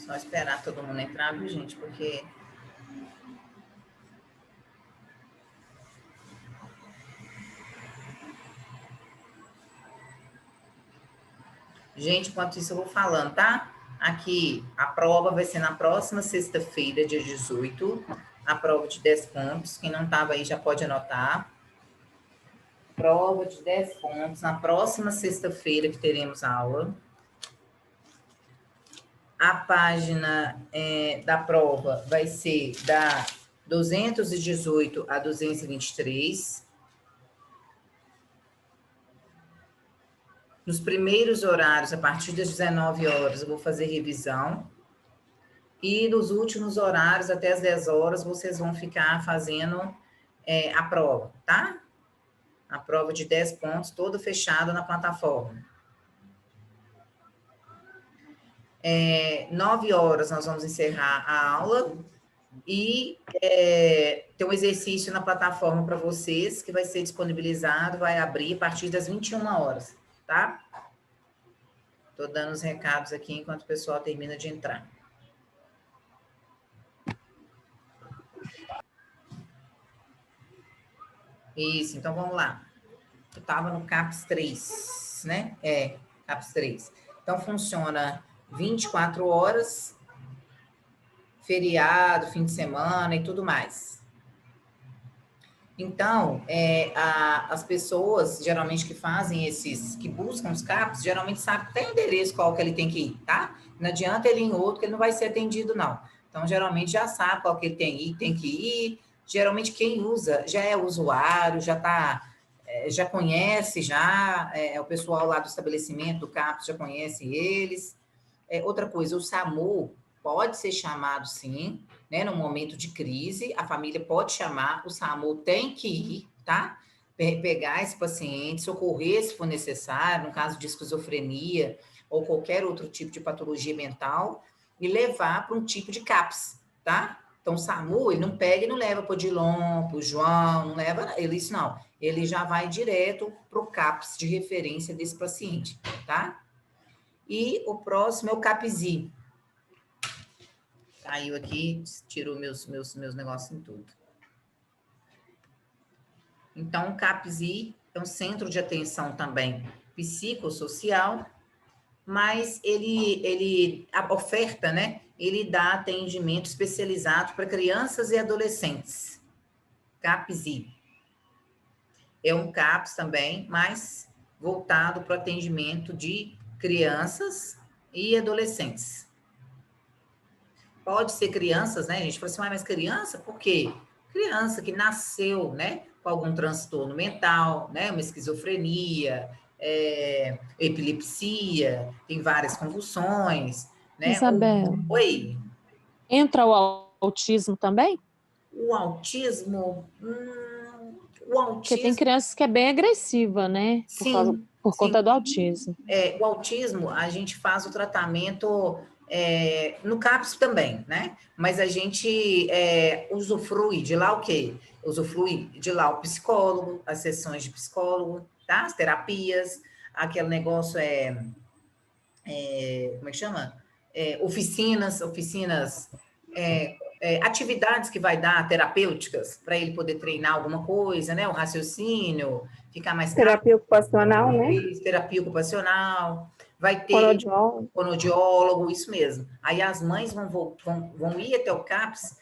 Só esperar todo mundo entrar, viu, gente? Porque... Gente, enquanto isso eu vou falando, tá? Aqui, a prova vai ser na próxima sexta-feira, dia 18. A prova de 10 pontos. Quem não estava aí já pode anotar. Prova de 10 pontos na próxima sexta-feira que teremos aula. A página da prova vai ser da 218 a 223. Nos primeiros horários, a partir das 19 horas, eu vou fazer revisão. E nos últimos horários, até as 10 horas, vocês vão ficar fazendo a prova, tá? A prova de 10 pontos, toda fechada na plataforma. 9 horas nós vamos encerrar a aula e tem um exercício na plataforma para vocês, que vai ser disponibilizado, vai abrir a partir das 21 horas, tá? Estou dando os recados aqui enquanto o pessoal termina de entrar. Isso, então vamos lá. Eu estava no CAPS 3, né? CAPS 3. Então, funciona 24 horas, feriado, fim de semana e tudo mais. Então, as pessoas, geralmente, que fazem que buscam os CAPS, geralmente sabem até o endereço qual que ele tem que ir, tá? Não adianta ele ir em outro, que ele não vai ser atendido, não. Então, geralmente, já sabe qual que ele tem que ir. Geralmente, quem usa já é usuário, já conhece, o pessoal lá do estabelecimento, do CAPS, já conhece eles. Outra coisa, o SAMU pode ser chamado, sim, né? No momento de crise, a família pode chamar, o SAMU tem que ir, tá? Pegar esse paciente, socorrer se for necessário, no caso de esquizofrenia ou qualquer outro tipo de patologia mental, e levar para um tipo de CAPS, tá? Então, o SAMU, ele não pega e não leva para o Odilon, para o João, não leva ele isso, não. Ele já vai direto para o CAPS de referência desse paciente, tá? E o próximo é o CAPSI. Caiu aqui, tirou meus negócios em tudo. Então, o CAPSI é um centro de atenção também psicossocial, mas a oferta, né? Ele dá atendimento especializado para crianças e adolescentes. CAPSI. É um CAPS também, mas voltado para o atendimento de crianças e adolescentes. Pode ser crianças, né? A gente fala assim, mas criança, por quê? Criança que nasceu, né, com algum transtorno mental, né, uma esquizofrenia, epilepsia, tem várias convulsões, né? Isabela. Oi. Entra o autismo também? O autismo, Porque tem crianças que é bem agressiva, né? Sim. Por conta do autismo. O autismo, a gente faz o tratamento no CAPS também, né? Mas a gente usufrui de lá o quê? Usufrui de lá o psicólogo, as sessões de psicólogo, tá? As terapias, aquele negócio como é que chama? Oficinas, atividades que vai dar terapêuticas para ele poder treinar alguma coisa, né? O raciocínio, ficar mais terapia ocupacional, né? Terapia ocupacional, vai ter fonoaudiólogo, isso mesmo. Aí as mães vão ir até o CAPS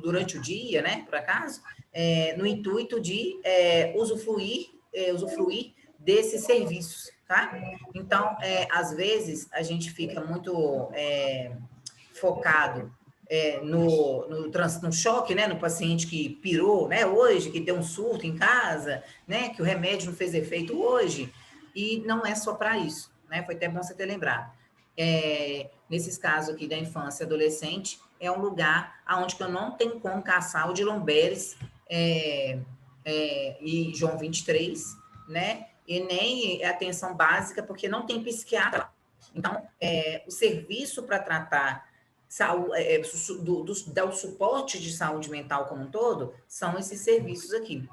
durante o dia, né? Por acaso, no intuito de usufruir desses serviços, tá? Então, às vezes, a gente fica muito focado no choque, né, no paciente que pirou, né, hoje, que deu um surto em casa, né, que o remédio não fez efeito hoje, e não é só para isso, né, foi até bom você ter lembrado. Nesses casos aqui da infância e adolescente, é um lugar onde eu não tenho como caçar o Dilon Beres e João 23, né, e nem atenção básica, porque não tem psiquiatra. Então, o serviço para tratar do suporte de saúde mental como um todo, são esses serviços aqui.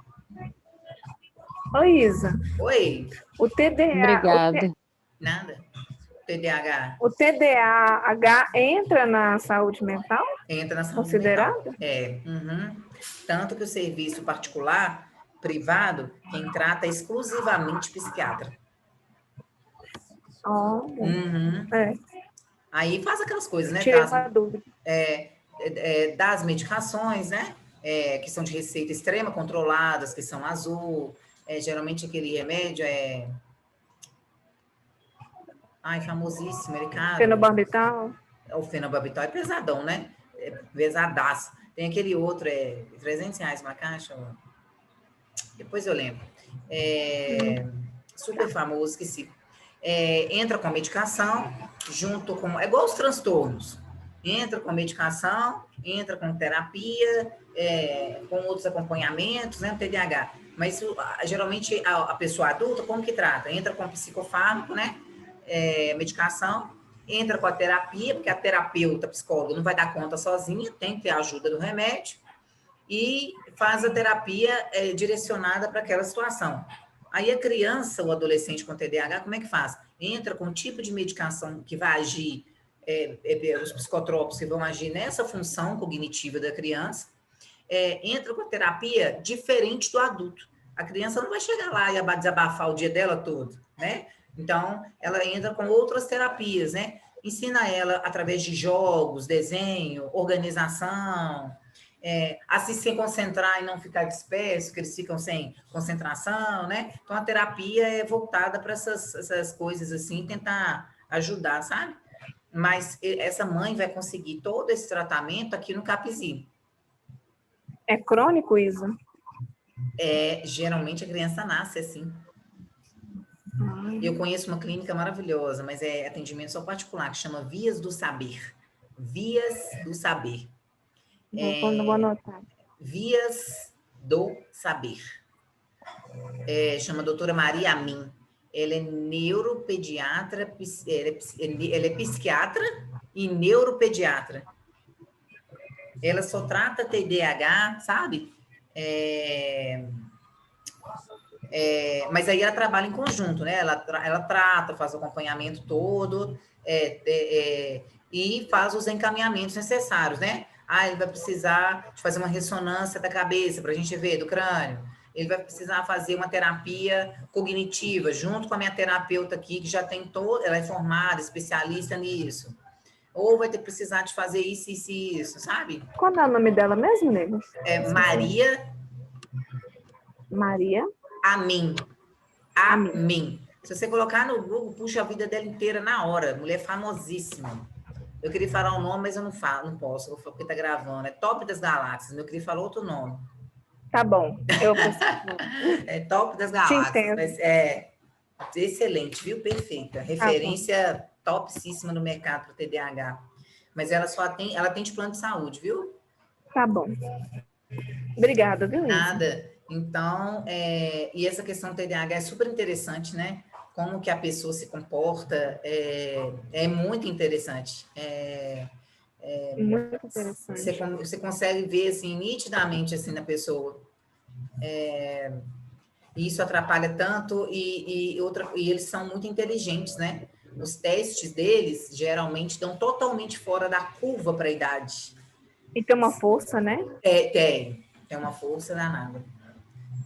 Oi, Isa. Oi. O TDA... Obrigada. Nada. TDAH. O TDAH entra na saúde mental? Entra na saúde Considerado? mental. Tanto que o serviço particular, privado, quem trata é exclusivamente psiquiatra. Aí faz aquelas coisas, né? Tirei uma dúvida. Das medicações, né? Que são de receita extrema, controladas, que são azul. Geralmente aquele remédio famosíssimo, ele caro. Fenobarbital? O fenobarbital é pesadão, né? É pesadaço. Tem aquele outro, R$300 uma caixa. Depois eu lembro. Super famoso, esqueci. Entra com a medicação, junto com... É igual os transtornos. Entra com a medicação, entra com terapia, com outros acompanhamentos, né? No TDAH. Mas geralmente a pessoa adulta, como que trata? Entra com psicofármaco, né? Medicação, entra com a terapia, porque a terapeuta, a psicóloga, não vai dar conta sozinha, tem que ter a ajuda do remédio, e faz a terapia direcionada para aquela situação. Aí a criança, o adolescente com TDAH, como é que faz? Entra com um tipo de medicação que vai agir, os psicotrópicos que vão agir nessa função cognitiva da criança, entra com a terapia diferente do adulto. A criança não vai chegar lá e desabafar o dia dela todo, né? Então, ela entra com outras terapias, né? Ensina ela através de jogos, desenho, organização, a se concentrar e não ficar disperso, que eles ficam sem concentração, né? Então, a terapia é voltada para essas coisas assim, tentar ajudar, sabe? Mas essa mãe vai conseguir todo esse tratamento aqui no CAPS-I. É crônico, Isa? Geralmente a criança nasce assim. Eu conheço uma clínica maravilhosa, mas é atendimento só particular, que chama Vias do Saber. Vias do Saber. Vou anotar. Vias do Saber. Chama doutora Maria Amin. Ela é neuropediatra, ela é psiquiatra e neuropediatra. Ela só trata TDAH, sabe? Mas aí ela trabalha em conjunto, né? Ela trata, faz o acompanhamento todo e faz os encaminhamentos necessários, né? Ele vai precisar de fazer uma ressonância da cabeça para a gente ver, do crânio. Ele vai precisar fazer uma terapia cognitiva, junto com a minha terapeuta aqui, que já tem ela é formada, especialista nisso. Ou vai precisar de fazer isso, sabe? Qual é o nome dela mesmo, Nego? Maria Amin. Se você colocar no Google, puxa a vida dela inteira na hora. Mulher famosíssima. Eu queria falar um nome, mas eu não posso, porque tá gravando. É Top das Galáxias. Eu queria falar outro nome. Tá bom, eu preciso. É Top das Galáxias. Mas excelente, viu? Perfeita. Referência topíssima no mercado para o TDAH. Mas ela atende plano de saúde, viu? Tá bom. Obrigada, viu, Isa? Nada. Então, e essa questão do TDAH é super interessante, né? Como que a pessoa se comporta, é muito interessante. Muito interessante. Você consegue ver, assim, nitidamente, assim, na pessoa. E isso atrapalha tanto, e eles são muito inteligentes, né? Os testes deles, geralmente, estão totalmente fora da curva para a idade. E tem uma força, né? Tem uma força danada.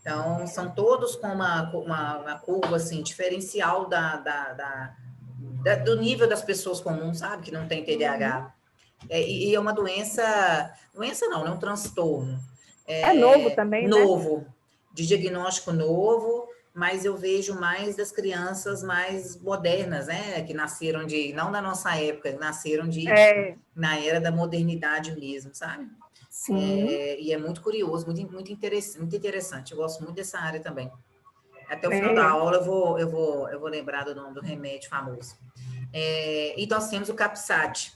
Então, são todos com uma curva, assim, diferencial do nível das pessoas comuns, sabe? Que não tem TDAH. E é uma doença não, é um transtorno. É novo também, novo, né? De diagnóstico novo, mas eu vejo mais das crianças mais modernas, né? Que nasceram não da nossa época, nasceram na era da modernidade mesmo, sabe? Sim. E é muito curioso, muito interessante. Eu gosto muito dessa área também. Até o final da aula eu vou lembrar do nome do remédio famoso. E nós temos o Capsad.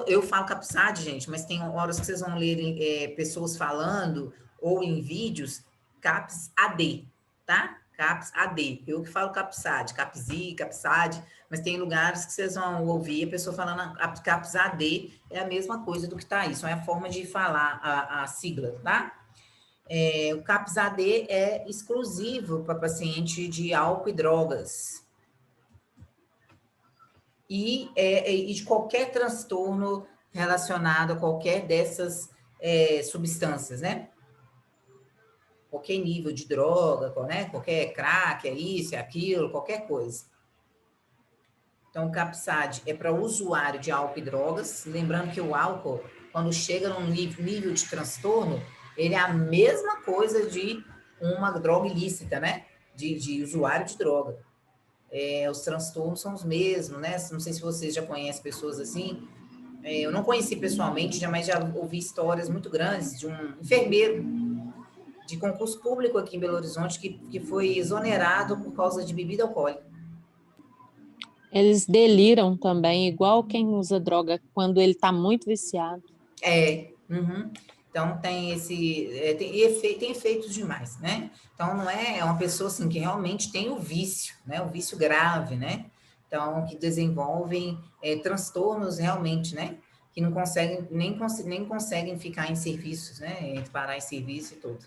Eu falo Capsad, gente, mas tem horas que vocês vão ler pessoas falando ou em vídeos Capsad, tá? Capsad. Eu que falo Capsad, Capsi, Capsad, mas tem lugares que vocês vão ouvir a pessoa falando Capsad, é a mesma coisa do que está aí, só é a forma de falar a sigla, tá? O Capsad é exclusivo para paciente de álcool e drogas. e de qualquer transtorno relacionado a qualquer dessas substâncias, né? Qualquer nível de droga, né? Qualquer crack, é isso, é aquilo, qualquer coisa. Então, o Capsad é para usuário de álcool e drogas. Lembrando que o álcool, quando chega num nível de transtorno, ele é a mesma coisa de uma droga ilícita, né? De usuário de droga. Os transtornos são os mesmos, né? Não sei se vocês já conhecem pessoas assim. Eu não conheci pessoalmente, mas já ouvi histórias muito grandes de um enfermeiro de concurso público aqui em Belo Horizonte que foi exonerado por causa de bebida alcoólica. Eles deliram também, igual quem usa droga quando ele está muito viciado. Uhum. Então tem tem efeitos demais, né? Então não é uma pessoa assim que realmente tem o vício, né? O vício grave, né? Então que desenvolvem transtornos realmente, né? Que não conseguem nem conseguem ficar em serviços, né? Parar em serviço e tudo.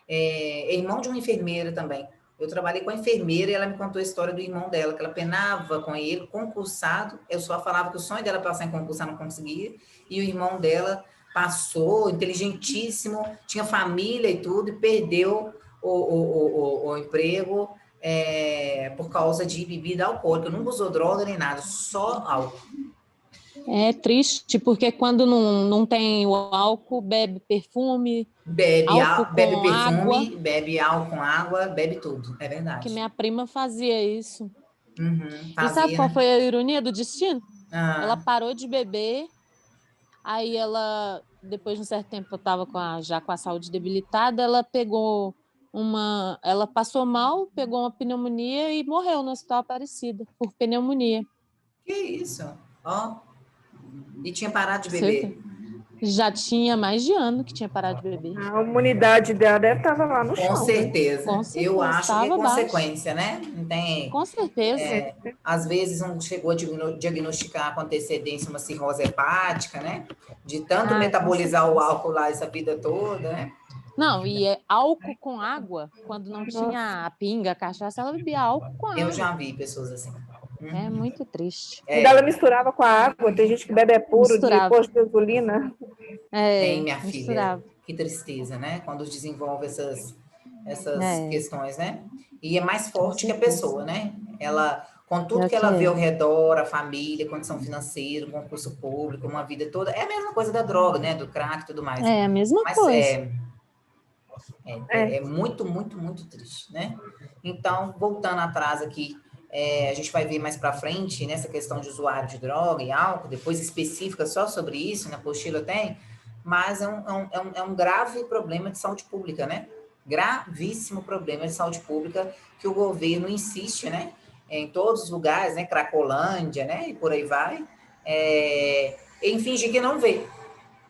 É irmão de uma enfermeira também. Eu trabalhei com a enfermeira e ela me contou a história do irmão dela, que ela penava com ele, concursado. Eu só falava que o sonho dela era passar em concurso, ela não conseguia. E o irmão dela passou, inteligentíssimo, tinha família e tudo, e perdeu o emprego por causa de bebida alcoólica. Não usou droga nem nada, só álcool. É triste, porque quando não tem o álcool, bebe perfume, bebe perfume, água, bebe álcool com água, bebe tudo, é verdade. Que minha prima fazia isso. Fazia, e sabe qual foi a ironia do destino? Ela Ah. parou de beber, aí ela, depois de um certo tempo, eu estava já com a saúde debilitada, ela passou mal, pegou uma pneumonia e morreu no Hospital Aparecida, por pneumonia. Que isso? Ó. E tinha parado de beber. Já tinha mais de ano que tinha parado de beber. A imunidade dela deve estar lá no chão. Com certeza. Com certeza. Eu acho que é consequência, baixo. Né? Não tem. Com certeza. Às vezes não chegou a diagnosticar com antecedência uma cirrose hepática, né? De tanto metabolizar o álcool lá essa vida toda, né? Não, e álcool com água, quando não tinha a pinga, a cachaça, ela bebia álcool com água. Eu já vi pessoas assim. É muito triste. E ela misturava com a água, tem gente que bebe puro de posto de gasolina. Tem, minha filha. Que tristeza, né? Quando desenvolve essas questões, né? E é mais forte que a pessoa, né? Ela, com tudo que ela vê ao redor, a família, condição financeira, concurso público, uma vida toda, é a mesma coisa da droga, né? Do crack e tudo mais. É a mesma coisa. É muito, muito, muito triste, né? Então, voltando atrás aqui, a gente vai ver mais para frente nessa questão de usuário de droga e álcool, depois específica só sobre isso, na apostila tem, mas é um grave problema de saúde pública, né? Gravíssimo problema de saúde pública que o governo insiste, né? Em todos os lugares, né? Cracolândia, né? E por aí vai, em fingir que não vê,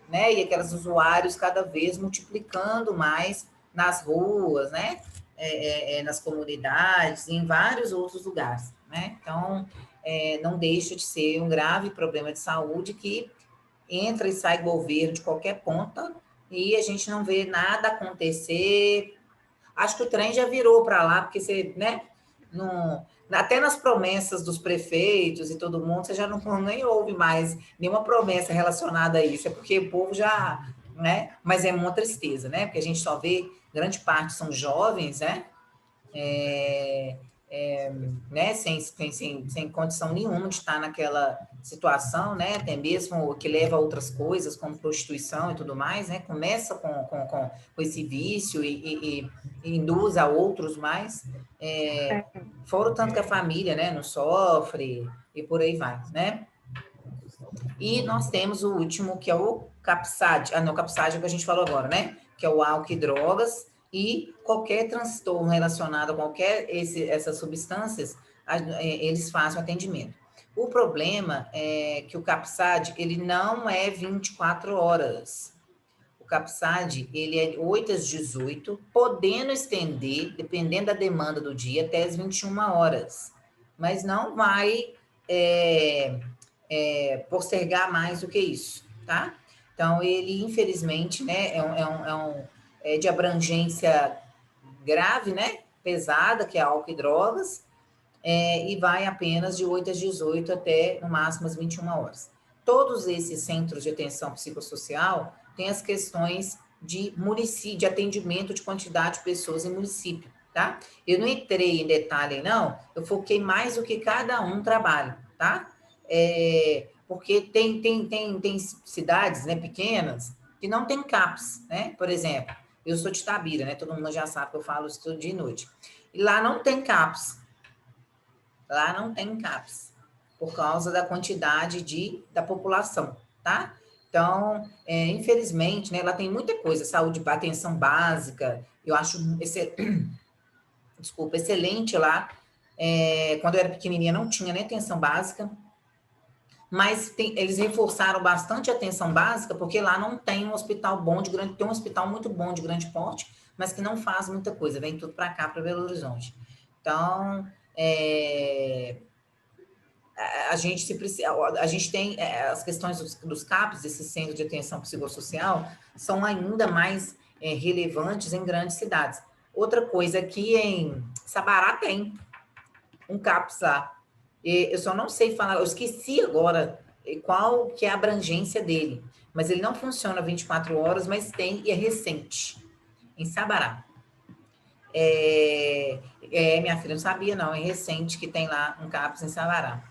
né? E aqueles usuários cada vez multiplicando mais nas ruas, né? Nas comunidades, em vários outros lugares, né? Então, não deixa de ser um grave problema de saúde que entra e sai governo de qualquer ponta e a gente não vê nada acontecer. Acho que o trem já virou para lá, porque você, né? Até nas promessas dos prefeitos e todo mundo, você já nem ouve mais nenhuma promessa relacionada a isso, é porque o povo já, né? Mas é uma tristeza, né? Porque a gente só vê, grande parte são jovens, né? Né? Sem condição nenhuma de estar naquela situação, né? Até mesmo que leva a outras coisas, como prostituição e tudo mais, né? Começa com esse vício e induz a outros mais, fora o tanto que a família, né, não sofre e por aí vai, né? E nós temos o último, que é o Capsad. Não, o Capsad é o que a gente falou agora, né? Que é o álcool e drogas, e qualquer transtorno relacionado a essas substâncias, eles fazem o atendimento. O problema é que o Capsad, ele não é 24 horas. O Capsad, ele é 8 às 18, podendo estender, dependendo da demanda do dia, até as 21 horas. Mas não vai postergar mais do que isso, tá? Então, ele, infelizmente, né, é de abrangência grave, né? Pesada, que é álcool e drogas. e vai apenas de 8 às 18 até, no máximo, às 21 horas. Todos esses centros de atenção psicossocial têm as questões de município, de atendimento de quantidade de pessoas em município, tá? Eu não entrei em detalhe, não, eu foquei mais o que cada um trabalha, tá? Porque tem cidades, né, pequenas que não tem CAPS, né? Por exemplo, eu sou de Itabira, né? Todo mundo já sabe que eu falo isso todo dia e noite. E lá não tem CAPS. Lá não tem CAPS, por causa da quantidade da população, tá? Então, infelizmente, né, lá tem muita coisa, saúde, atenção básica, eu acho excelente lá. Quando eu era pequenininha não tinha nem atenção básica, mas eles reforçaram bastante a atenção básica, porque lá não tem um hospital bom de grande, tem um hospital muito bom de grande porte, mas que não faz muita coisa, vem tudo para cá, para Belo Horizonte. Então, a gente tem as questões dos CAPs, esses centros de atenção psicossocial, são ainda mais relevantes em grandes cidades. Outra coisa, aqui em Sabará tem um CAPS lá. Eu só não sei falar, eu esqueci agora qual que é a abrangência dele, mas ele não funciona 24 horas, mas tem e é recente, em Sabará. Minha filha não sabia, não, é recente que tem lá um CAPS em Sabará.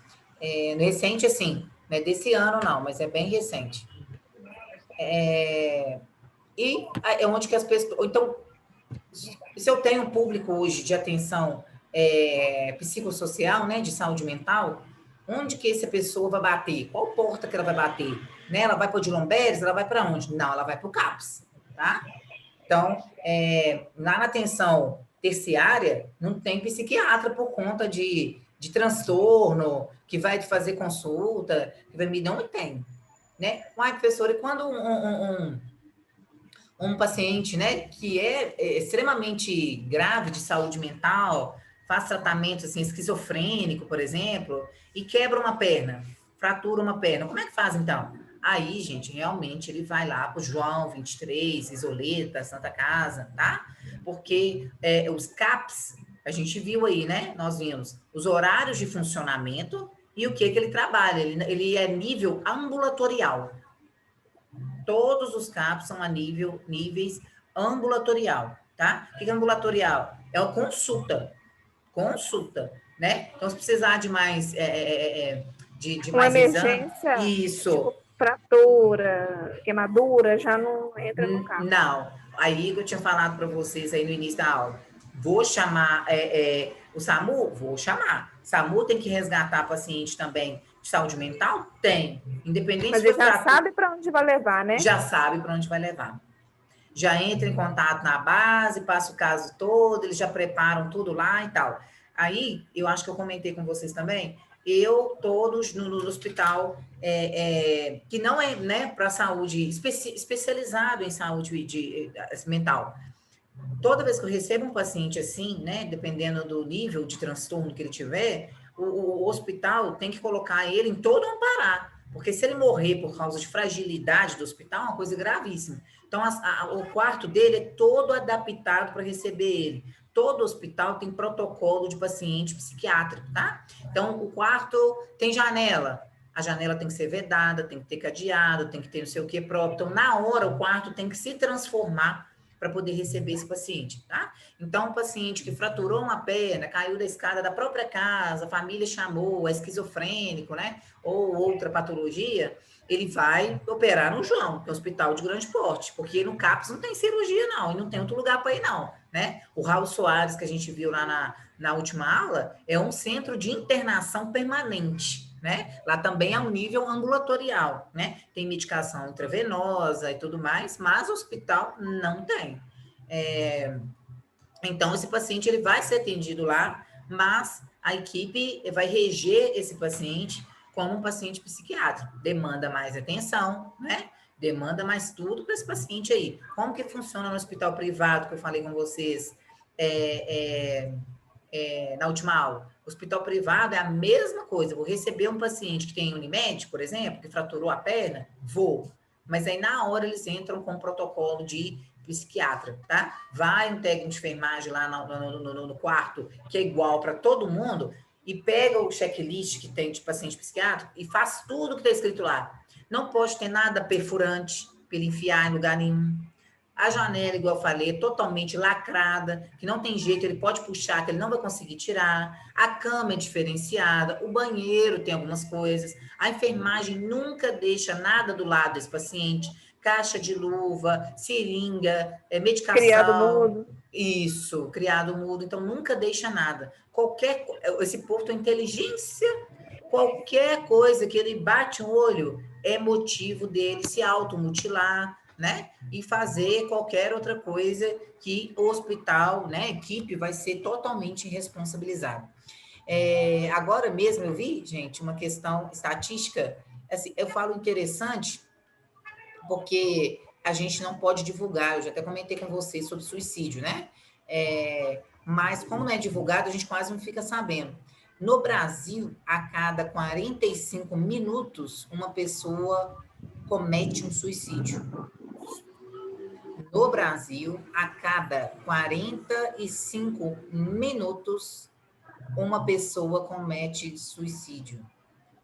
Recente, assim, não é desse ano, não, mas é bem recente. E é onde que as pessoas... Então, se eu tenho um público hoje de atenção psicossocial, né, de saúde mental, onde que essa pessoa vai bater? Qual porta que ela vai bater? Né? Ela vai para o de Lomberes? Ela vai para onde? Não, ela vai para o CAPS, tá? Então, lá na atenção terciária, não tem psiquiatra por conta de transtorno, que vai te fazer consulta, que vai me dar, não tem, né? Mas, professora, e quando um paciente, né, que é extremamente grave de saúde mental, faz tratamento, assim, esquizofrênico, por exemplo, e quebra uma perna, fratura uma perna, como é que faz, então? Aí, gente, realmente ele vai lá para o João 23, Isoleta, Santa Casa, tá? Porque os CAPs, a gente viu aí, né? Nós vimos os horários de funcionamento e o que ele trabalha. Ele é nível ambulatorial. Todos os CAPs são a níveis ambulatorial, tá? O que é ambulatorial? É a consulta, né? Então, se precisar de mais, de Uma mais emergência, isso. tipo fratura, queimadura, já não entra no CAPS. Não. Aí que eu tinha falado para vocês aí no início da aula. Vou chamar o SAMU? Vou chamar. SAMU tem que resgatar paciente também de saúde mental? Tem. Independente Mas se ele for já sabe para onde vai levar, né? já sabe para onde vai levar. Já entra em contato na base, passa o caso todo, eles já preparam tudo lá e tal. Aí, eu acho que eu comentei com vocês também, todos no hospital, que não é, né, para saúde, especializado em saúde mental. Toda vez que eu recebo um paciente assim, né, dependendo do nível de transtorno que ele tiver, o hospital tem que colocar ele em todo um amparo, porque se ele morrer por causa de fragilidade do hospital, é uma coisa gravíssima. Então, o quarto dele é todo adaptado para receber ele. Todo hospital tem protocolo de paciente psiquiátrico, tá? Então, o quarto tem janela. A janela tem que ser vedada, tem que ter cadeado, tem que ter não sei o que próprio. Então, na hora, o quarto tem que se transformar para poder receber esse paciente, tá? Então, um paciente que fraturou uma perna, caiu da escada da própria casa, a família chamou, é esquizofrênico, né? Ou outra patologia, ele vai operar no João, que é um hospital de grande porte, porque no CAPS não tem cirurgia, não, e não tem outro lugar para ir, não, né? O Raul Soares, que a gente viu lá na última aula, é um centro de internação permanente, né? Lá também é um nível ambulatorial, né? Tem medicação intravenosa e tudo mais, mas o hospital não tem. Então, esse paciente ele vai ser atendido lá, mas a equipe vai reger esse paciente como um paciente psiquiátrico. Demanda mais atenção, né? Demanda mais tudo para esse paciente aí. Como que funciona no hospital privado, que eu falei com vocês na última aula? O hospital privado é a mesma coisa. Eu vou receber um paciente que tem Unimed, por exemplo, que fraturou a perna, vou. Mas aí, na hora, eles entram com um protocolo de psiquiatra, tá? Vai um técnico de enfermagem lá no quarto, que é igual para todo mundo, e pega o checklist que tem de paciente psiquiátrico e faz tudo que está escrito lá. Não pode ter nada perfurante para ele enfiar em lugar nenhum. A janela, igual eu falei, é totalmente lacrada, que não tem jeito, ele pode puxar, que ele não vai conseguir tirar. A cama é diferenciada, o banheiro tem algumas coisas. A enfermagem nunca deixa nada do lado desse paciente. Caixa de luva, seringa, medicação. Criado mudo. Isso, criado mudo. Então, nunca deixa nada. Esse povo tem inteligência, qualquer coisa que ele bate o olho é motivo dele se automutilar, né? E fazer qualquer outra coisa que o hospital, né, a equipe vai ser totalmente responsabilizada. Agora mesmo eu vi, gente, uma questão estatística, assim, eu falo interessante porque a gente não pode divulgar, eu já até comentei com vocês sobre suicídio, né? Mas como não é divulgado, a gente quase não fica sabendo. No Brasil, a cada 45 minutos, uma pessoa comete um suicídio. No Brasil, a cada 45 minutos, uma pessoa comete suicídio.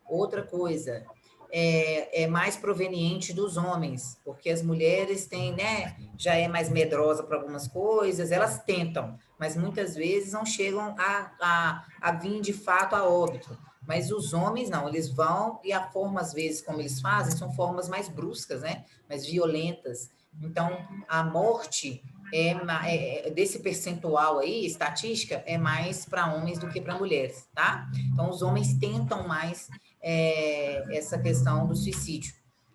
Outra coisa, é mais proveniente dos homens, porque as mulheres têm, né, já é mais medrosa para algumas coisas, elas tentam, mas muitas vezes não chegam a vir de fato a óbito. Mas os homens não, eles vão, e a forma, às vezes, como eles fazem, são formas mais bruscas, né? Mais violentas. Então, a morte desse percentual aí, estatística, é mais para homens do que para mulheres, tá? Então, os homens tentam mais essa questão do suicídio.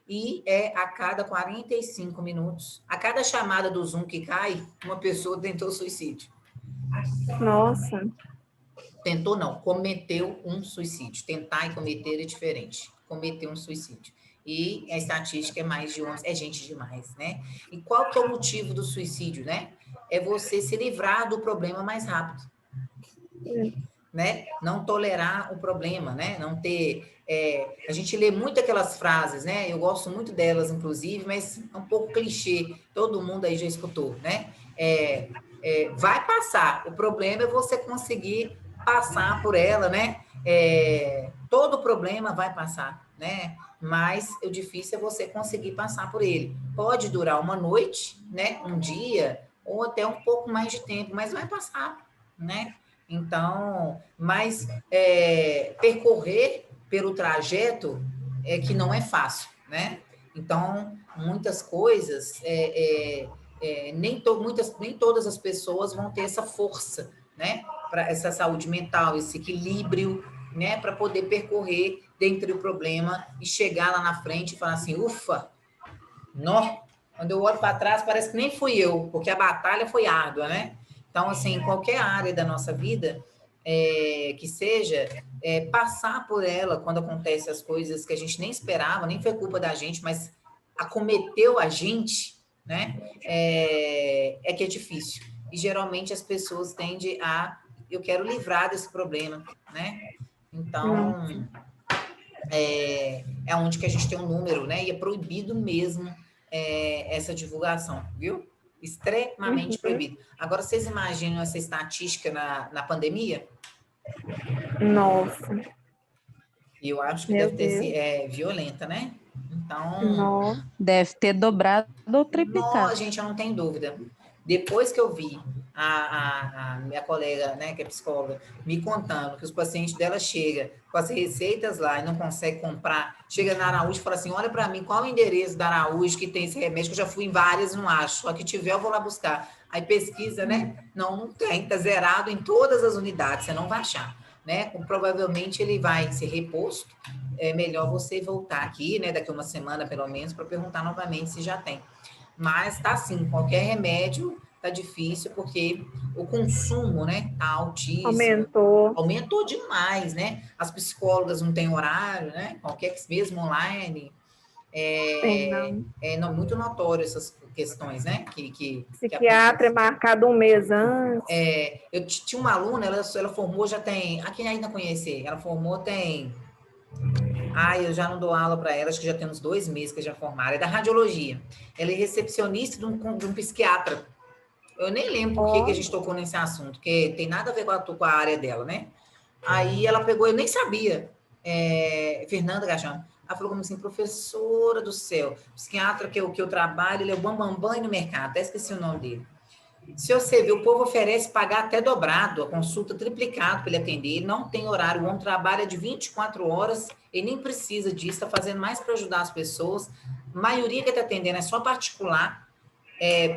E a cada 45 minutos, a cada chamada do Zoom que cai, uma pessoa tentou suicídio. Nossa. Tentou não, cometeu um suicídio. Tentar e cometer é diferente. Cometeu um suicídio. E a estatística é mais de 11, é gente demais, né? E qual que é o motivo do suicídio, né? É você se livrar do problema mais rápido. Né? Não tolerar o problema, né? Não ter... a gente lê muito aquelas frases, né? Eu gosto muito delas, inclusive, mas é um pouco clichê. Todo mundo aí já escutou, né? Vai passar. O problema é você conseguir passar por ela, né? Todo problema vai passar, né? Mas o difícil é você conseguir passar por ele. Pode durar uma noite, né? Um dia, ou até um pouco mais de tempo, mas vai passar, né? Então, mas percorrer pelo trajeto que não é fácil, né? Então, muitas coisas, nem todas as pessoas vão ter essa força, né? Para essa saúde mental, esse equilíbrio, né? Para poder percorrer dentro do problema e chegar lá na frente e falar assim, ufa, nó, quando eu olho para trás parece que nem fui eu, porque a batalha foi árdua, né? Então, assim, em qualquer área da nossa vida, que seja, passar por ela quando acontecem as coisas que a gente nem esperava, nem foi culpa da gente, mas acometeu a gente, né? Que é difícil. E geralmente as pessoas tendem eu quero livrar desse problema, né? Então, é onde que a gente tem um número, né? E é proibido mesmo essa divulgação, viu? Extremamente proibido. Agora, vocês imaginam essa estatística na pandemia? Nossa. Eu acho que deve ter violenta, né? Então... Deve ter dobrado ou triplicado. Gente, eu não tenho dúvida. Depois que eu vi a minha colega, né, que é psicóloga, me contando que os pacientes dela chegam com as receitas lá e não consegue comprar, chega na Araújo e fala assim, olha para mim, qual é o endereço da Araújo que tem esse remédio, que eu já fui em várias, não acho, só que tiver eu vou lá buscar. Aí pesquisa, né? Não tem, tá zerado em todas as unidades, você não vai achar, né? Provavelmente ele vai ser reposto, é melhor você voltar aqui, né, daqui a uma semana pelo menos, para perguntar novamente se já tem. Mas tá assim, qualquer remédio tá difícil, porque o consumo, né, tá altíssimo. Aumentou demais, né? As psicólogas não têm horário, né? Qualquer mesmo online. Não, muito notório essas questões, né? Psiquiatra é marcado um mês antes. Eu tinha uma aluna, ela formou já tem... A quem ainda conhecer? Ela formou tem... eu já não dou aula para ela, acho que já tem uns 2 meses que já formaram. É da radiologia. Ela é recepcionista de um psiquiatra. Eu nem lembro por que a gente tocou nesse assunto, porque tem nada a ver com a área dela, né? Aí ela pegou, eu nem sabia, Fernanda Gachão. Ela falou como assim, professora do céu, psiquiatra que eu trabalho, ele é o Bambambam no mercado, até esqueci o nome dele. Se você ver, o povo oferece pagar até dobrado, a consulta triplicado para ele atender, ele não tem horário, o homem trabalha de 24 horas, ele nem precisa disso, está fazendo mais para ajudar as pessoas. A maioria que está atendendo é só particular,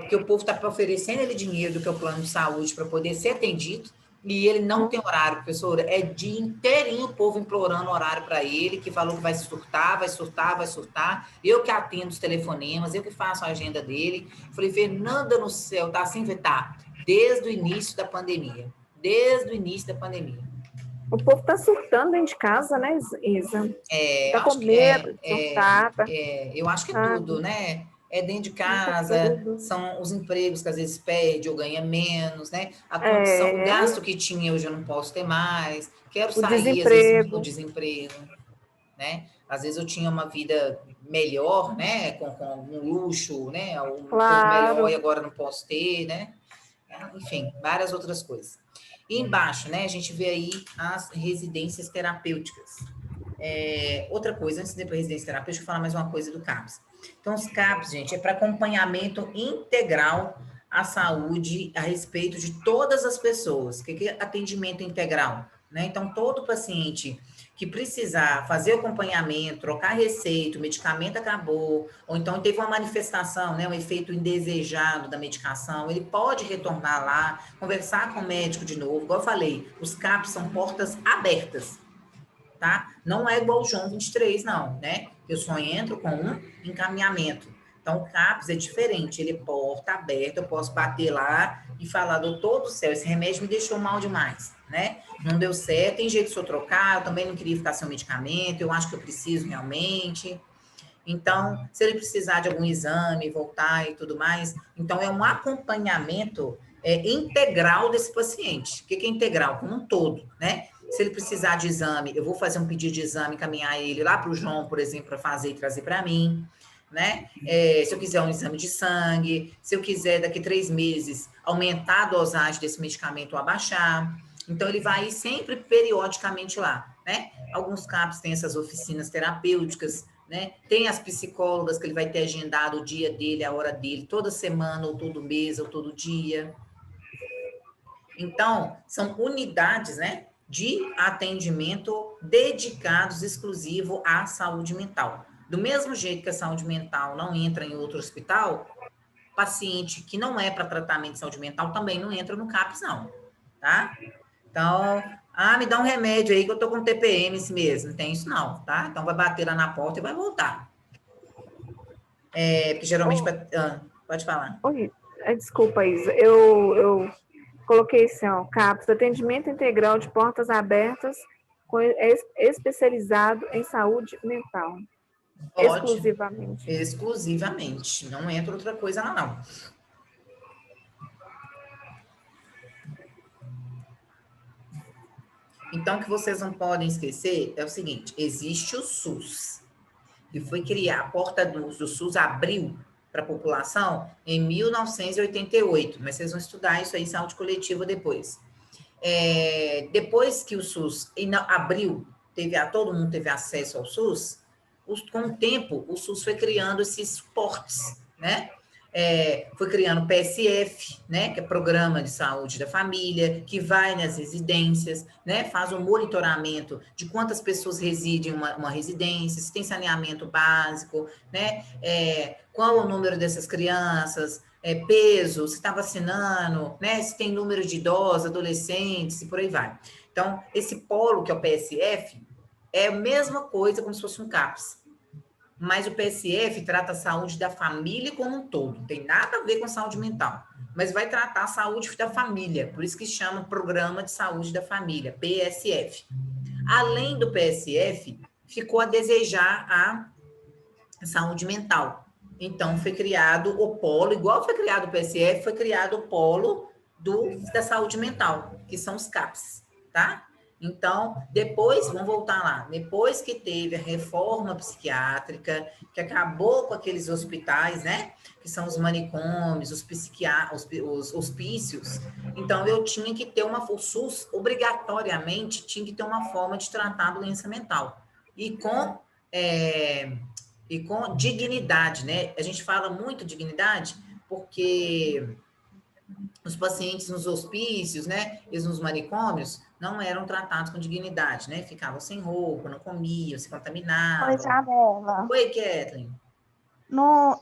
porque o povo está oferecendo ele dinheiro do que é o plano de saúde para poder ser atendido, e ele não tem horário, professora, é dia inteirinho o povo implorando horário para ele, que falou que vai surtar, vai surtar, vai surtar, eu que atendo os telefonemas, eu que faço a agenda dele. Falei, Fernanda no céu, tá assim? Falei, tá, desde o início da pandemia, O povo tá surtando dentro de casa, né, Isa? Tá com Acho que medo de surtar, eu acho que é tudo, sabe? né? É dentro de Isso é casa, tudo. são os empregos que às vezes perde ou ganha menos, né? A condição, o É, gasto que tinha hoje eu não posso ter mais, quero o sair, às vezes o desemprego. desemprego, né? Às vezes eu tinha uma vida melhor, né? Com um luxo, né? Um pouco melhor e Claro. agora não posso ter, né? Enfim, várias outras coisas. E embaixo, né? A gente vê aí as residências terapêuticas. Outra coisa, antes de ir para a residência terapêutica, eu vou falar mais uma coisa do CAPS. Então, os CAPS, gente, é para acompanhamento integral à saúde a respeito de todas as pessoas. O que é atendimento integral? Né? Então, todo paciente que precisar fazer o acompanhamento, trocar receita, o medicamento acabou, ou então teve uma manifestação, né, um efeito indesejado da medicação, ele pode retornar lá, conversar com o médico de novo. Igual eu falei, os CAPS são portas abertas. Tá? Não é igual o João 23, não, né? Eu só entro com um encaminhamento. Então, o CAPS é diferente, ele é porta aberta, eu posso bater lá e falar, doutor do céu, esse remédio me deixou mal demais, né? Não deu certo, tem jeito de eu trocar, eu também não queria ficar sem o medicamento, eu acho que eu preciso realmente. Então, se ele precisar de algum exame, voltar e tudo mais, então é um acompanhamento integral desse paciente. O que é integral? Como um todo, né? Se ele precisar de exame, eu vou fazer um pedido de exame, encaminhar ele lá para o João, por exemplo, para fazer e trazer para mim, né? Se eu quiser um exame de sangue, se eu quiser daqui 3 meses aumentar a dosagem desse medicamento ou abaixar. Então, ele vai ir sempre periodicamente lá, né? Alguns CAPs têm essas oficinas terapêuticas, né? Tem as psicólogas que ele vai ter agendado o dia dele, a hora dele, toda semana, ou todo mês, ou todo dia. Então, são unidades, né, de atendimento dedicados exclusivo à saúde mental. Do mesmo jeito que a saúde mental não entra em outro hospital, paciente que não é para tratamento de saúde mental também não entra no CAPS, não, tá? Então, me dá um remédio aí que eu tô com TPM esse mês. Não tem isso não, tá? Então, vai bater lá na porta e vai voltar. Porque geralmente... pode falar. Oi, desculpa, Isa. Eu coloquei assim, ó, CAPS, atendimento integral de portas abertas, especializado em saúde mental. Ótimo. Exclusivamente. Exclusivamente. Não entra outra coisa lá, não. Então, o que vocês não podem esquecer é o seguinte, existe o SUS, que foi criar, a porta do SUS abriu para a população em 1988, mas vocês vão estudar isso aí em saúde coletiva depois. Depois que o SUS abriu, todo mundo teve acesso ao SUS, com o tempo, o SUS foi criando esses portes, né? Foi criando o PSF, né? Que é Programa de Saúde da Família, que vai nas residências, né? Faz um monitoramento de quantas pessoas residem em uma residência, se tem saneamento básico, né? Qual o número dessas crianças, peso, se está vacinando, né? Se tem número de idosos, adolescentes e por aí vai. Então, esse polo que é o PSF é a mesma coisa como se fosse um CAPS. Mas o PSF trata a saúde da família como um todo, não tem nada a ver com saúde mental, mas vai tratar a saúde da família, por isso que chama Programa de Saúde da Família, PSF. Além do PSF, ficou a desejar a saúde mental. Então, foi criado o polo, igual foi criado o PSF, foi criado o polo da saúde mental, que são os CAPS, tá? Então, depois, vamos voltar lá, depois que teve a reforma psiquiátrica, que acabou com aqueles hospitais, né? Que são os manicômios, os hospícios. Então, eu tinha que ter o SUS, obrigatoriamente, tinha que ter uma forma de tratar a doença mental. É, e com dignidade, né? A gente fala muito dignidade porque os pacientes nos hospícios, né, e nos manicômios, não eram tratados com dignidade, né? Ficavam sem roupa, não comiam, se Oi, contaminavam. Isabela. Oi, Kathleen.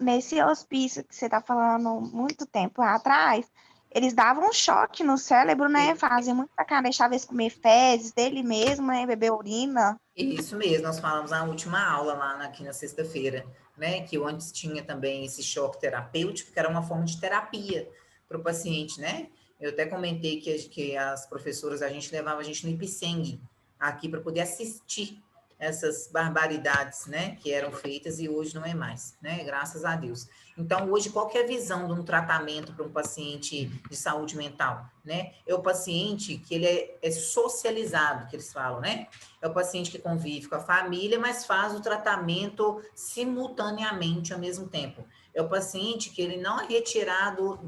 Nesse hospício que você está falando muito tempo atrás, eles davam um choque no cérebro, né? Faziam muito pra cá, deixava eles comer fezes dele mesmo, né? Beber urina. Isso mesmo, nós falamos na última aula lá aqui na sexta-feira, né? Que eu antes tinha também esse choque terapêutico, que era uma forma de terapia para o paciente, né? Eu até comentei que as professoras, a gente levava a gente no Ipseng aqui para poder assistir essas barbaridades, né? Que eram feitas e hoje não é mais, né? Graças a Deus. Então, hoje, qual que é a visão de um tratamento para um paciente de saúde mental, né? É o paciente que ele é socializado, que eles falam, né? É o paciente que convive com a família, mas faz o tratamento simultaneamente ao mesmo tempo. É o paciente que ele não é retirado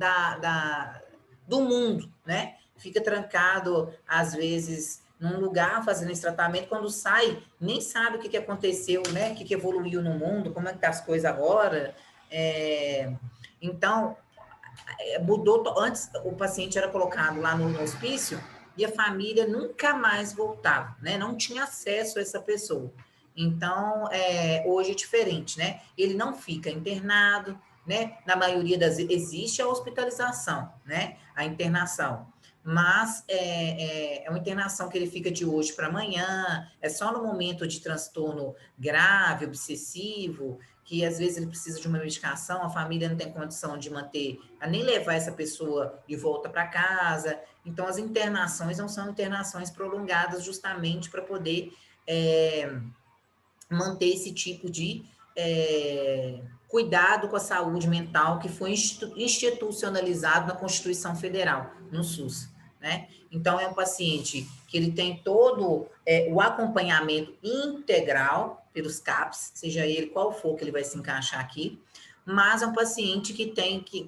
do mundo, né? Fica trancado, às vezes, num lugar fazendo esse tratamento, quando sai, nem sabe o que aconteceu, né? O que evoluiu no mundo, como é que tá as coisas agora. Então, mudou. Antes, o paciente era colocado lá no hospício e a família nunca mais voltava, né? Não tinha acesso a essa pessoa. Então, hoje é diferente, né? Ele não fica internado, né? Na maioria das vezes, existe a hospitalização, né? A internação. Mas é uma internação que ele fica de hoje para amanhã, é só no momento de transtorno grave, obsessivo, que às vezes ele precisa de uma medicação, a família não tem condição de manter, a nem levar essa pessoa de volta para casa. Então, as internações não são internações prolongadas justamente para poder manter esse tipo de cuidado com a saúde mental que foi institucionalizado na Constituição Federal, no SUS, né? Então, é um paciente que ele tem todo o acompanhamento integral pelos CAPs, seja ele qual for que ele vai se encaixar aqui, mas é um paciente que tem que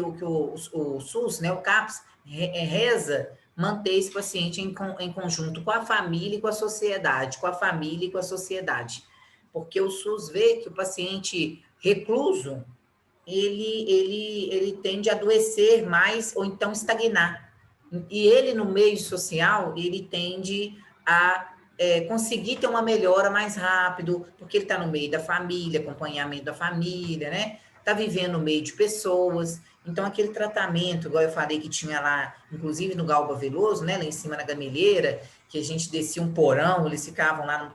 o SUS, né, o CAPS, reza manter esse paciente em conjunto com a família e com a sociedade, com a família e com a sociedade. Porque o SUS vê que o paciente recluso, ele tende a adoecer mais ou então estagnar. E ele, no meio social, ele tende a conseguir ter uma melhora mais rápido, porque ele está no meio da família, acompanhamento da família, né? Está vivendo no meio de pessoas. Então, aquele tratamento, igual eu falei que tinha lá, inclusive no Galba Veloso, né? Lá em cima na Gameleira, que a gente descia um porão, eles ficavam lá,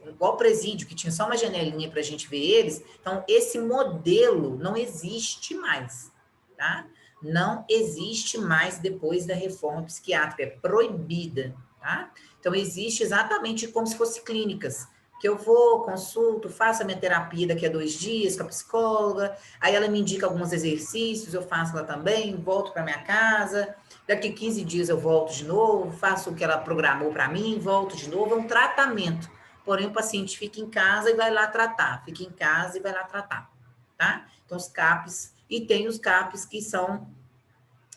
igual presídio, que tinha só uma janelinha para a gente ver eles. Então, esse modelo não existe mais, tá? Não existe mais depois da reforma psiquiátrica, é proibida, tá? Então, existe exatamente como se fosse clínicas, que eu vou, consulto, faço a minha terapia daqui a 2 dias com a psicóloga, aí ela me indica alguns exercícios, eu faço lá também, volto para minha casa, daqui a 15 dias eu volto de novo, faço o que ela programou para mim, volto de novo, é um tratamento. Porém, o paciente fica em casa e vai lá tratar, fica em casa e vai lá tratar, tá? Então, os CAPs, e tem os CAPs que são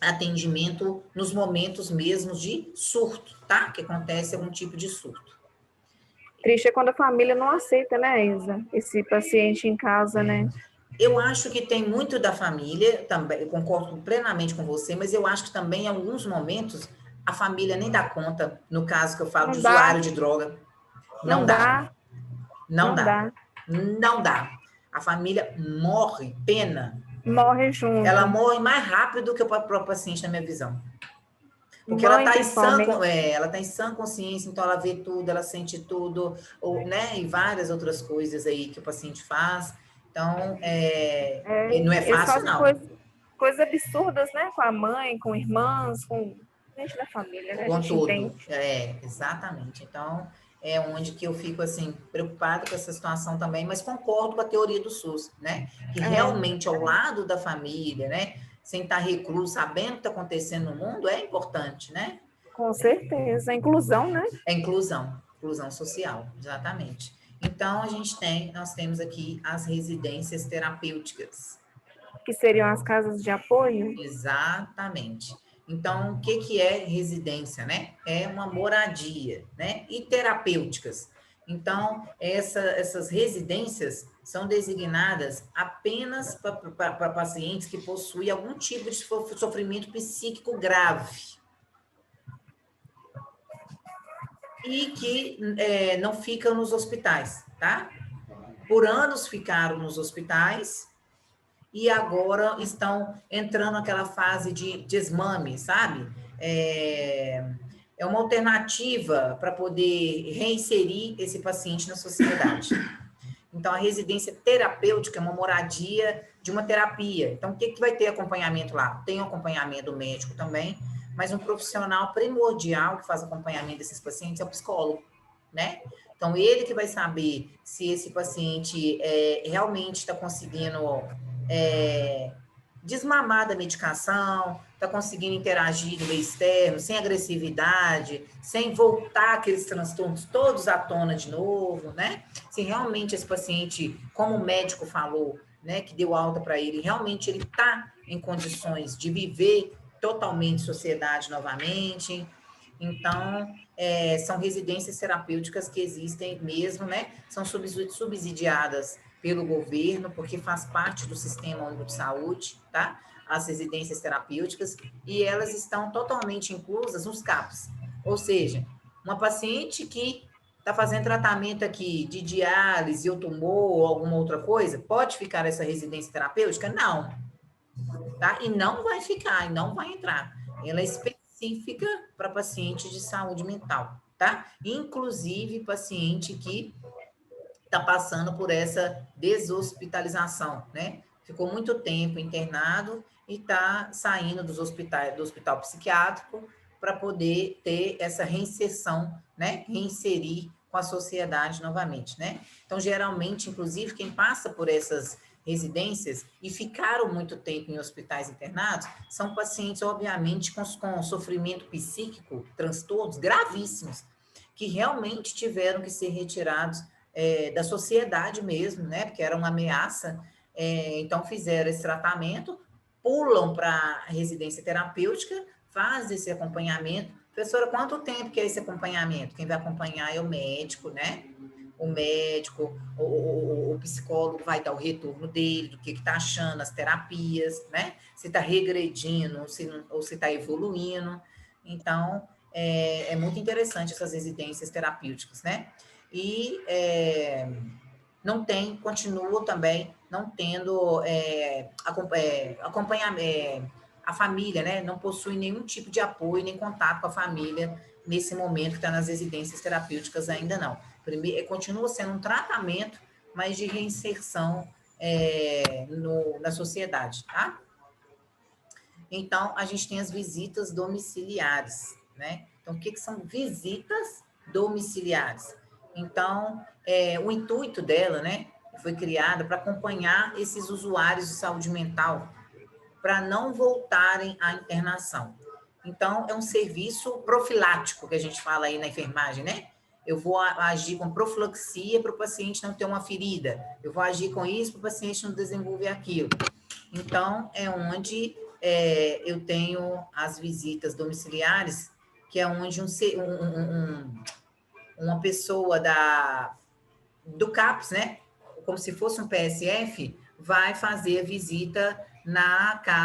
atendimento nos momentos mesmos de surto, tá? Que acontece algum tipo de surto. Triste é quando a família não aceita, né, Isa? Esse paciente em casa, né? Eu acho que tem muito da família, também, eu concordo plenamente com você, mas eu acho que também em alguns momentos a família nem dá conta, no caso que eu falo Não de dá. usuário de droga. Não dá. Não dá. Não dá. A família morre, pena. Morre junto. Ela morre mais rápido que o próprio paciente, na minha visão. Porque Mãe, ela tá em sã consciência, então ela vê tudo, ela sente tudo, né? E várias outras coisas aí que o paciente faz. Então, não é eles fácil, fazem não. coisas absurdas, né? Com a mãe, com irmãs, com gente da família, né? A Com gente tudo. entende. Exatamente. Então, é onde que eu fico, assim, preocupada com essa situação também, mas concordo com a teoria do SUS, né? Que realmente, ao lado da família, né? Sem estar recluso, sabendo o que está acontecendo no mundo, é importante, né? Com certeza. A inclusão, né? É inclusão social, exatamente. Então, nós temos aqui as residências terapêuticas. Que seriam as casas de apoio. Exatamente. Então, o que que é residência, né? É uma moradia, né? E terapêuticas. Então, essas residências são designadas apenas para pacientes que possuem algum tipo de sofrimento psíquico grave e que não ficam nos hospitais, tá? Por anos ficaram nos hospitais e agora estão entrando naquela fase de desmame, sabe? É uma alternativa para poder reinserir esse paciente na sociedade. Então, a residência terapêutica é uma moradia de uma terapia. Então, o que vai ter acompanhamento lá? Tem acompanhamento médico também, mas um profissional primordial que faz acompanhamento desses pacientes é o psicólogo, né? Então, ele que vai saber se esse paciente realmente está conseguindo desmamar da medicação, está conseguindo interagir no meio externo, sem agressividade, sem voltar aqueles transtornos todos à tona de novo, né? Se realmente esse paciente, como o médico falou, né, que deu alta para ele, realmente ele está em condições de viver totalmente sociedade novamente. Então, são residências terapêuticas que existem mesmo, né? São subsidiadas pelo governo, porque faz parte do Sistema Único de Saúde, tá? As residências terapêuticas, e elas estão totalmente inclusas nos CAPs. Ou seja, uma paciente que está fazendo tratamento aqui de diálise, ou tumor, ou alguma outra coisa, pode ficar nessa residência terapêutica? Não. Tá? E não vai ficar, e não vai entrar. Ela é específica para paciente de saúde mental, tá? Inclusive paciente que está passando por essa deshospitalização, né? Ficou muito tempo internado e está saindo do hospital psiquiátrico para poder ter essa reinserção, né? Reinserir com a sociedade novamente, né? Então, geralmente, inclusive, quem passa por essas residências e ficaram muito tempo em hospitais internados são pacientes, obviamente, com sofrimento psíquico, transtornos gravíssimos, que realmente tiveram que ser retirados da sociedade mesmo, né? Porque era uma ameaça. Então, fizeram esse tratamento, pulam para a residência terapêutica, fazem esse acompanhamento. Professora, quanto tempo que é esse acompanhamento? Quem vai acompanhar é o médico, né? O médico, o psicólogo vai dar o retorno dele, do que está achando, as terapias, né? Se está regredindo, ou se está evoluindo. Então, é muito interessante essas residências terapêuticas, né? E continua também não tendo acompanhamento, a família, né? Não possui nenhum tipo de apoio, nem contato com a família nesse momento que está nas residências terapêuticas ainda não. Primeiro, continua sendo um tratamento, mas de reinserção na sociedade, tá? Então, a gente tem as visitas domiciliares, né? Então, o que são visitas domiciliares? Então, o intuito dela, né, foi criada para acompanhar esses usuários de saúde mental, para não voltarem à internação. Então, é um serviço profilático, que a gente fala aí na enfermagem, né? Eu vou agir com profilaxia para o paciente não ter uma ferida. Eu vou agir com isso para o paciente não desenvolver aquilo. Então, é onde eu tenho as visitas domiciliares, que é onde uma pessoa do CAPS, né? Como se fosse um PSF, vai fazer a visita na casa